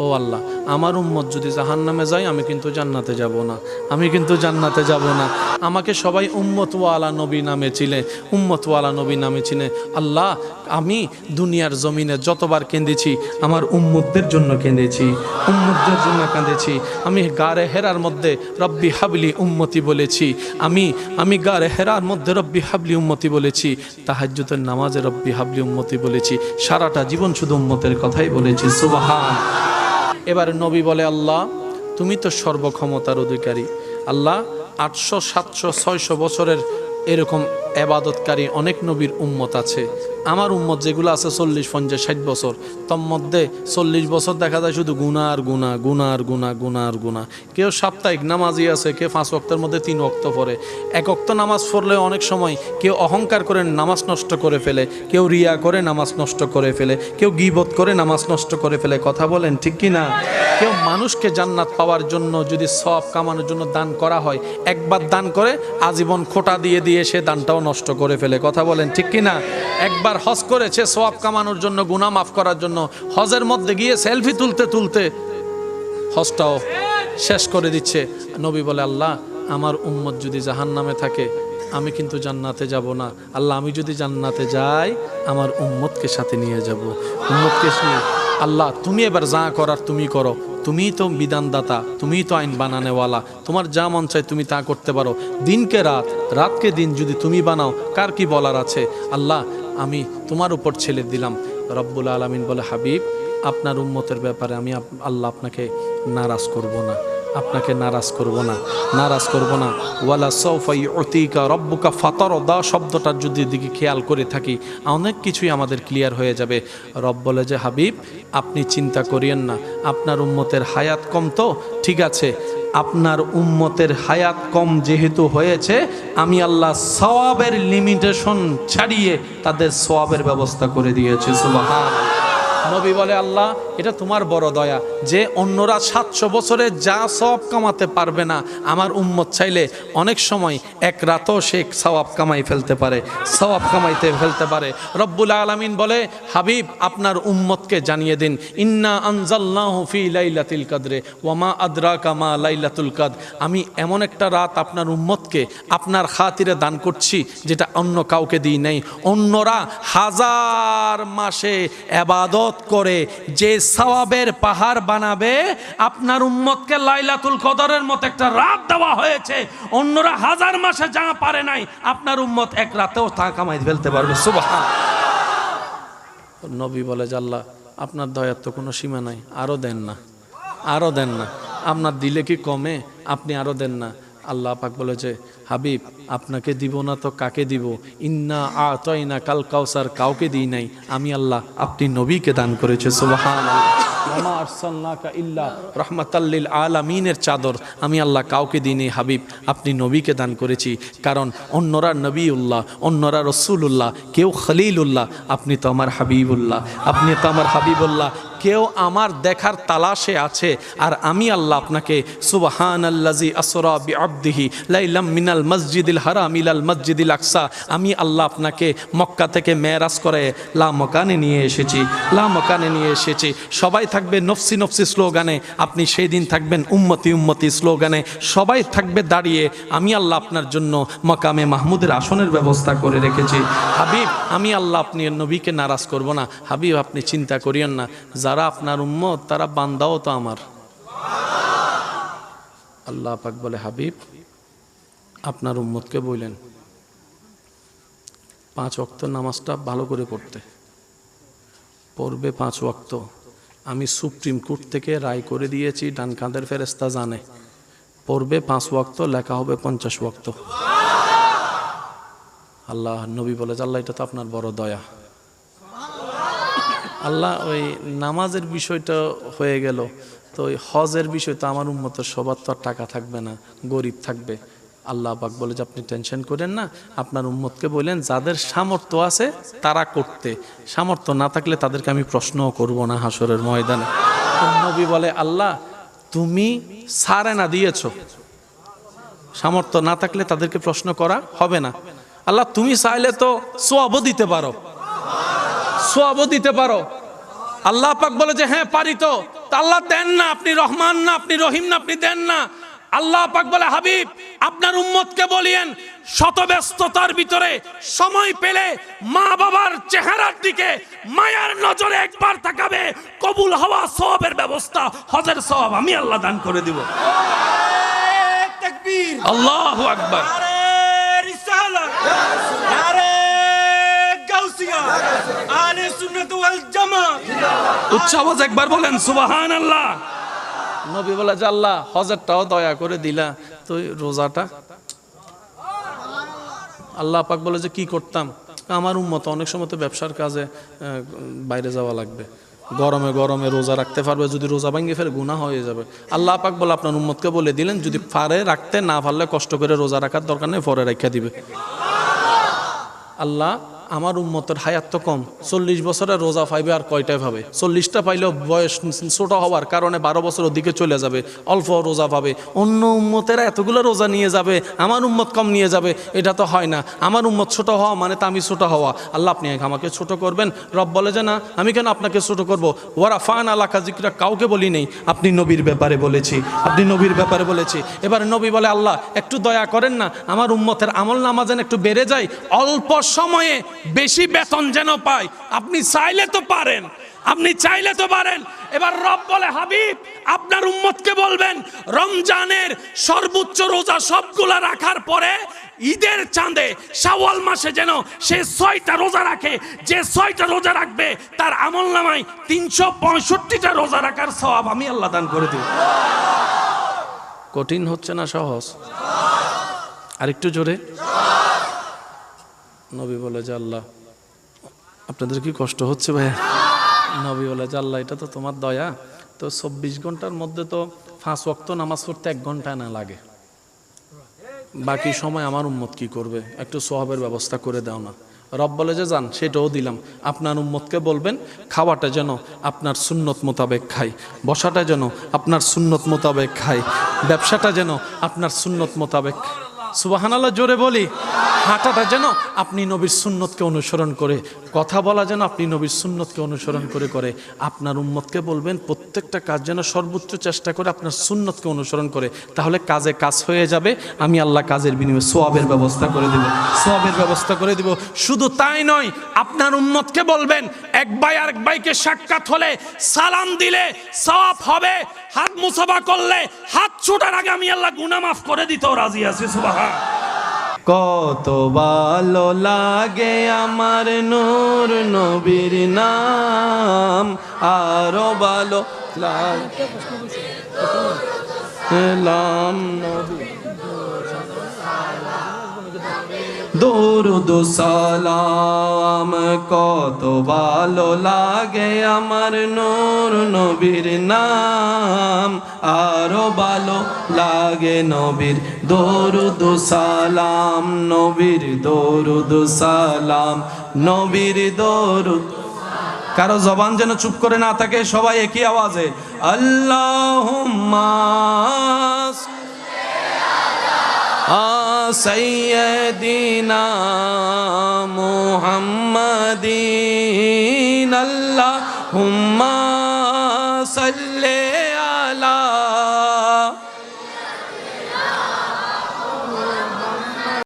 ও আল্লাহ, আমার উম্মত যদি জাহান্নামে যায় আমি কিন্তু জান্নাতে যাব না, আমি কিন্তু জান্নাতে যাব না। আমাকে সবাই উম্মতওয়ালা নবী নামে চিনে, উম্মতওয়ালা নবী নামে চিনে। আল্লাহ, আমি দুনিয়ার জমিনে যতবার কেঁদেছি আমার উম্মতদের জন্য কেঁদেছি, উম্মতদের জন্য কাঁদেছি। আমি গারে হেরার মধ্যে রব্বি হাবলি উম্মতি বলেছি, আমি গারে হেরার মধ্যে রব্বি হাবলি উম্মতি বলেছি, তাহাজ্জুদের নামাজে রব্বি হাবলি উম্মতি বলেছি। সারাটা জীবন শুধু উম্মতের কথাই বলেছি। সুবহান। এবার নবী বলে, আল্লাহ তুমি তো সর্বক্ষমতার অধিকারী। আল্লাহ 800, 700, 600 বছরের এরকম এবাদতকারী অনেক নবীর উম্মত আছে। আমার উম্মত যেগুলো আছে 40, 50, 60 বছর, তোর মধ্যে 40 বছর দেখা যায় শুধু গুনাহ আর গুনাহ, গুনাহ আর গুনাহ, গুনাহ আর গুনাহ। কেউ সাপ্তাহিক নামাজি আছে, কেউ 5 ওয়াক্তের মধ্যে 3 ওয়াক্ত পড়ে। 1 ওয়াক্ত নামাজ পড়লে অনেক সময় কেউ অহংকার করে নামাজ নষ্ট করে ফেলে, কেউ রিয়া করে নামাজ নষ্ট করে ফেলে, কেউ গীবত করে নামাজ নষ্ট করে ফেলে। কথা বলেন ঠিক কি না? কেউ মানুষকে জান্নাত পাওয়ার জন্য যদি সওয়াব কামানোর জন্য দান করা হয়, একবার দান করে আজীবন খোঁটা দিয়ে দিয়ে সে দানটাও নষ্ট করে ফেলে। কথা বলেন ঠিক কি না? একবার হজ করেছে সওয়াব কামানোর জন্য, গুনাহ মাফ করার জন্য, হজের মধ্যে গিয়ে সেলফি তুলতে তুলতে হজটাও শেষ করে দিচ্ছে। নবী বলে, আল্লাহ আমার উম্মত যদি জাহান্নামে থাকে আমি কিন্তু জান্নাতে যাব না। আল্লাহ আমি যদি জান্নাতে যাই আমার উম্মতকে সাথে নিয়ে যাব, উম্মতকে নিয়ে। আল্লাহ তুমি এবার যা করার তুমি করো, তুমিই তো বিধানদাতা, তুমিই তো আইন বানানেওয়ালা, তোমার যা মন চায় তুমি তা করতে পারো। দিনকে রাত, রাতকে দিন যদি তুমি বানাও কার কি বলার আছে? আল্লাহ আমি তোমার উপর ছেড়ে দিলাম। রব্বুল আলামিন বলে, হাবিব আপনার উম্মতের ব্যাপারে আমি আল্লাহ আপনাকে নারাজ করব না, আপনাকে নারাজ করব না, নারাজ করব না। ওয়ালা সাউফা ইউতিকা রব্বুকা ফাতারদা শব্দটার যদি দিকে খেয়াল করে থাকি অনেক কিছুই আমাদের ক্লিয়ার হয়ে যাবে। রব বলে যে, হাবিব আপনি চিন্তা করিয়েন না, আপনার উম্মতের হায়াত কম তো ঠিক আছে, আপনার উম্মতের হায়াত কম যেহেতু হয়েছে আমি আল্লাহ সওয়াবের লিমিটেশন ছাড়িয়ে তাদের সওয়াবের ব্যবস্থা করে দিয়েছি। সুবহানাল্লাহ। নবী বলে, আল্লাহ এটা তোমার বড় দয়া যে অন্যরা 700 বছরে যা সওয়াব কামাতে পারবে না আমার উম্মত চাইলে অনেক সময় এক রাতও সে সওয়াব কামাই ফেলতে পারে, সওয়াব কামাইতে ফেলতে পারে। রব্বুল আলামিন বলে, হাবিব আপনার উম্মতকে জানিয়ে দিন, ইন্না আনজালনাহু ফি লাইলাতুল কদরে ওয়া মা আদরাকা মা লাইলাতুল কদর। আমি এমন একটা রাত আপনার উম্মতকে আপনার খাতিরে দান করছি যেটা অন্য কাউকে দিই নাই। অন্যরা 1000 মাসে ইবাদত করে যে সওয়াবের পাহাড় বানাবে, আপনার উম্মতকে লাইলাতুল কদরের মতো একটা রাত দেওয়া হয়েছে। অন্যরা 1000 মাসে যা পারে নাই আপনার উম্মত এক রাতেও তা কামাই ফেলতে পারবে। সুবহানাল্লাহ। নবী বলে যে, আল্লাহ আপনার দয়ার তো কোনো সীমা নাই, আরো দেন না, আরো দেন না, আপনার দিলে কি কমে, আপনি আরো দেন না। আল্লাহ পাক বলেছে, হাবিব আপনাকে দিব না তো কাকে দিব? ইন্না আতাইনা কাল কাউসার কাউকে দিই নাই, আমি আল্লাহ আপনি নবীকে দান করেছে। সুবহানাল্লাহ। ওয়া আরসালনাকা ইল্লা রাহমাতাল লিল আলামিনের চাদর আমি আল্লাহ কাউকে দিই নাই, হাবিব আপনি নবীকে দান করেছি। কারণ অন্যরা নবীউল্লাহ, অন্যরা রসুলুল্লাহ, কেউ খলিলুল্লাহ, আপনি তো আমার হাবিবুল্লাহ, আপনি তো আমার হাবিবুল্লাহ। কেউ আমার দেখার তালাশে আছে আর আমি আল্লাহ আপনাকে সুবহানাল্লাযী আসরা বিআবদিহি লাইলাম মিনাল মসজিদিল হারাম ইলাল মসজিদিল আকসা, আমি আল্লাহ আপনাকে মক্কা থেকে মেরাজ করে লা মকানে নিয়ে এসেছি, লা মকানে নিয়ে এসেছি। সবাই থাকবে নফসি নফসি স্লোগানে, আপনি সেই দিন থাকবেন উম্মতি উম্মতি স্লোগানে। সবাই থাকবে দাঁড়িয়ে, আমি আল্লাহ আপনার জন্য মকামে মাহমুদের আসনের ব্যবস্থা করে রেখেছি। হাবিব আমি আল্লাহ আপনি নবীকে নারাজ করব না। হাবিব আপনি চিন্তা করিয়েন না, যারা আপনার উম্মত তারা বান্দাও তো আমার। আল্লাহ পাক বলে, হাবিব আপনার উম্মতকে বললেন 5 ওয়াক্ত নামাজটা ভালো করে পড়বে 5 ওয়াক্ত। আমি সুপ্রিম কোর্ট থেকে রায় করে দিয়েছি, ডান কাঁধের ফেরেশতা জানে, পড়বে 5 ওয়াক্ত, লেখা হবে 50 ওয়াক্ত। আল্লাহ নবী বলে, আল্লাহ এটা তো আপনার বড় দয়া। আল্লাহ ওই নামাজের বিষয়টা হয়ে গেল, তো ওই হজের বিষয় তো আমার উম্মতের সবার তো আর টাকা থাকবে না, গরিব থাকবে। আল্লাহ পাক বলে যে, আপনি টেনশন করেন না, আপনার উম্মতকে বললেন যাদের সামর্থ্য আছে তারা করতে, সামর্থ্য না থাকলে তাদেরকে আমি প্রশ্নও করব না হাসরের ময়দানে। নবী বলে, আল্লাহ তুমি সারে না দিয়েছো, সামর্থ্য না থাকলে তাদেরকে প্রশ্ন করা হবে না। আল্লাহ তুমি চাইলে তো সওয়াবও দিতে পারো, সওয়াবও দিতে পারো। আল্লাহ পাক বলে যে, হ্যাঁ পারি তো। তা আল্লাহ দেন না, আপনি রহমান না, আপনি রহিম না, আপনি দেন না। আল্লাহ পাক বলে, হাবিব আপনার উম্মতকে বলিয়েন শত ব্যস্ততার ভিতরে সময় পেলে মা বাবার চেহারার দিকে মায়ার নজরে একবার তাকাবে, কবুল হওয়া সওয়াবের ব্যবস্থা, হজের সওয়াব আমি আল্লাহ দান করে দিব। তাকবীর, আল্লাহু আকবার। নারে রিসালাত, নারে গাউসিয়া, আহলে সুন্নাত ওয়াল জামাত। উচ্চ আওয়াজ একবার বলেন সুবহানাল্লাহ। নবী বলে যে আল্লাহ হজরটাও দয়া করে দিলা, তো রোজাটা? আল্লাহ পাক বলে যে কি করতাম, আমার উম্মত অনেক সময় তো ব্যবসার কাজে বাইরে যাওয়া লাগবে, গরমে গরমে রোজা রাখতে পারবে, যদি রোজা ভাঙে ফের গুনাহ হয়ে যাবে। আল্লাহ পাক বলে আপনার উম্মতকে বলে দিলেন যদি পারে রাখতে, না পারলে কষ্ট করে রোজা রাখার দরকার নেই, পরে রেখে দিবে। আল্লাহ আমার উম্মতের হায়াত তো কম, 40 বছরের রোজা পাইবে আর কয়টায় পাবে? 40টা পাইলেও বয়স ছোট হওয়ার কারণে 12 বছরের দিকে চলে যাবে, অল্প রোজা পাবে। অন্য উম্মতেরা এতগুলো রোজা নিয়ে যাবে, আমার উম্মত কম নিয়ে যাবে, এটা তো হয় না। আমার উম্মত ছোট হওয়া মানে তো আমি ছোট হওয়া। আল্লাহ আপনি আমাকে ছোট করবেন? রব বলে যে না, আমি কেন আপনাকে ছোট করব? ওয়ারা ফান আলাকা জিকরা, কাউকে বলি নেই, আপনি নবীর ব্যাপারে বলেছি, আপনি নবীর ব্যাপারে বলেছি। এবার নবী বলে আল্লাহ একটু দয়া করেন না, আমার উম্মতের আমল নামা যেন একটু বেড়ে যায়, অল্প সময়ে বেশি বেতন যেন পায়। আপনি চাইলে তো পারেন, আপনি চাইলে তো পারেন। এবার রব বলে হাবিব আপনার উম্মতকে বলবেন রমজানের সর্বোচ্চ রোজা সবগুলা রাখার পরে ঈদের চাঁদে শাওয়াল মাসে যেন সে 6টা রোজা রাখে, যে 6টা রোজা রাখবে তার আমল নামায় 365টা রোজা রাখার সওয়াব আমি আল্লাহ দান করে দিই। কঠিন হচ্ছে না সহজ? আরেকটু জোরে। নবী বলে যে আল্লাহ আপনাদের কি কষ্ট হচ্ছে ভাইয়া? নবী বলে যে আল্লাহ এটা তো তোমার দয়া, তো 24 ঘন্টার মধ্যে তো 5 ওয়াক্ত নামাজ পড়তে 1 ঘন্টা না লাগে, বাকি সময় আমার উম্মত কি করবে? একটু সওয়াবের ব্যবস্থা করে দাও না। রব বলে যে যান, সেটাও দিলাম, আপনার উম্মতকে বলবেন খাওয়াটা যেন আপনার সুন্নত মোতাবেক খাই, বসাটা যেন আপনার সুন্নত মোতাবেক খাই, ব্যবসাটা যেন আপনার সুন্নত মোতাবেক, সুবহানাল্লাহ জোরে বলি, হাঁটাটা যেন আপনি নবীর সুন্নতকে অনুসরণ করে, কথা বলা যেন আপনি নবীর সুন্নতকে অনুসরণ করে করে। আপনার উম্মতকে বলবেন প্রত্যেকটা কাজ যেন সর্বোচ্চ চেষ্টা করে আপনার সুন্নতকে অনুসরণ করে, তাহলে কাজে কাজ হয়ে যাবে, আমি আল্লাহ কাজের বিনিময়ে সওয়াবের ব্যবস্থা করে দেব, সওয়াবের ব্যবস্থা করে দেব। শুধু তাই নয়, আপনার উম্মতকে বলবেন এক ভাই আরেক ভাইকে সাক্ষাৎ হলে সালাম দিলে সওয়াব হবে, হাত মুসাফা করলে হাত ছোটার আগে আমি আল্লাহ গুনাহ মাফ করে দিতেও রাজি আছি। সুবহান। কত ভালো লাগে আমার নূর নবীর নাম, আরো ভালো লাম নবী দরুদ সালাম, কত ভালো লাগে আমার নূর নবীর নাম, আরো ভালো লাগে নবীর দরুদ সালাম, নবীর দরুদ সালাম, নবীর দরুদ। কারো জবান যেন চুপ করে না থাকে, সবাই একই আওয়াজে আল্লাহুম্মা সাইয়্যিদিনা মুহাম্মাদিন, আল্লাহুম্মা সাল্লি